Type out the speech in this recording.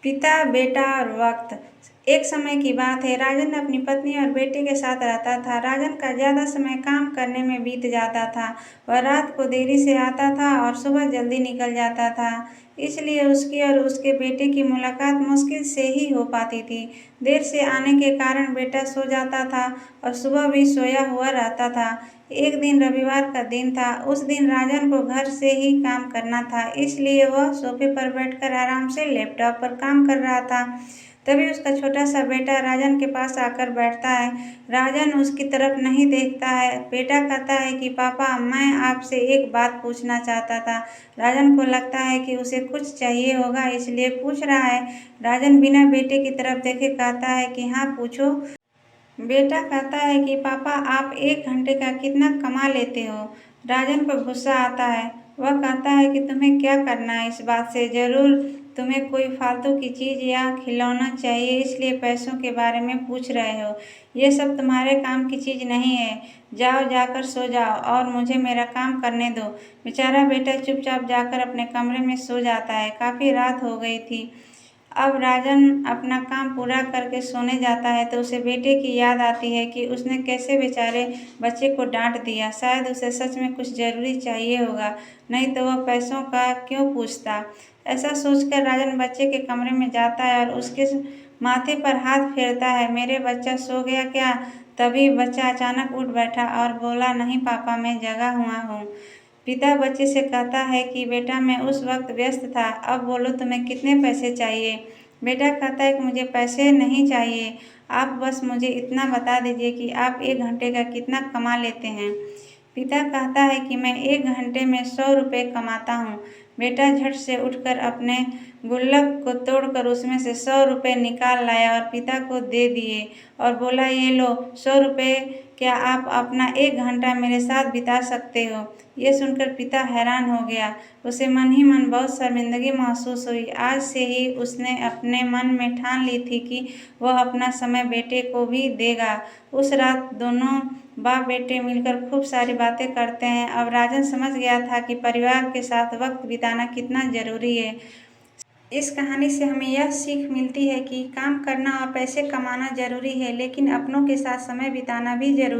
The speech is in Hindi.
पिता, बेटा और वक्त। एक समय की बात है, राजन अपनी पत्नी और बेटे के साथ रहता था। राजन का ज़्यादा समय काम करने में बीत जाता था। वह रात को देरी से आता था और सुबह जल्दी निकल जाता था। इसलिए उसकी और उसके बेटे की मुलाकात मुश्किल से ही हो पाती थी। देर से आने के कारण बेटा सो जाता था और सुबह भी सोया हुआ रहता था। एक दिन रविवार का दिन था। उस दिन राजन को घर से ही काम करना था, इसलिए वह सोफे पर बैठकर आराम से लैपटॉप पर काम कर रहा था। तभी उसका छोटा सा बेटा राजन के पास आकर बैठता है। राजन उसकी तरफ नहीं देखता है। बेटा कहता है कि पापा, मैं आपसे एक बात पूछना चाहता था। राजन को लगता है कि उसे कुछ चाहिए होगा, इसलिए पूछ रहा है। राजन बिना बेटे की तरफ देखे कहता है कि हाँ, पूछो। बेटा कहता है कि पापा, आप 1 घंटे का कितना कमा लेते हो। राजन को गुस्सा आता है। वह कहता है कि तुम्हें क्या करना है इस बात से। जरूर तुम्हें कोई फालतू की चीज़ या खिलौना चाहिए, इसलिए पैसों के बारे में पूछ रहे हो। ये सब तुम्हारे काम की चीज़ नहीं है। जाओ, जाकर सो जाओ और मुझे मेरा काम करने दो। बेचारा बेटा चुपचाप जाकर अपने कमरे में सो जाता है। काफ़ी रात हो गई थी। अब राजन अपना काम पूरा करके सोने जाता है तो उसे बेटे की याद आती है कि उसने कैसे बेचारे बच्चे को डांट दिया। शायद उसे सच में कुछ ज़रूरी चाहिए होगा, नहीं तो वह पैसों का क्यों पूछता। ऐसा सोचकर राजन बच्चे के कमरे में जाता है और उसके माथे पर हाथ फेरता है। मेरे बच्चा सो गया क्या? तभी बच्चा अचानक उठ बैठा और बोला, नहीं पापा, मैं जगा हुआ हूँ। पिता बच्चे से कहता है कि बेटा, मैं उस वक्त व्यस्त था, अब बोलो तुम्हें कितने पैसे चाहिए। बेटा कहता है कि मुझे पैसे नहीं चाहिए, आप बस मुझे इतना बता दीजिए कि आप 1 घंटे का कितना कमा लेते हैं। पिता कहता है कि मैं 1 घंटे में 100 रुपये कमाता हूँ। बेटा झट से उठकर अपने गुल्लक को तोड़कर उसमें से 100 रुपये निकाल लाया और पिता को दे दिए और बोला, ये लो 100 रुपये। क्या आप अपना 1 घंटा मेरे साथ बिता सकते हो? ये सुनकर पिता हैरान हो गया। उसे मन ही मन बहुत शर्मिंदगी महसूस हुई। आज से ही उसने अपने मन में ठान ली थी कि वह अपना समय बेटे को भी देगा। उस रात दोनों बाप बेटे मिलकर खूब सारी बातें करते हैं। अब राजन समझ गया था कि परिवार के साथ वक्त बिताना कितना जरूरी है। इस कहानी से हमें यह सीख मिलती है कि काम करना और पैसे कमाना जरूरी है, लेकिन अपनों के साथ समय बिताना भी जरूरी है।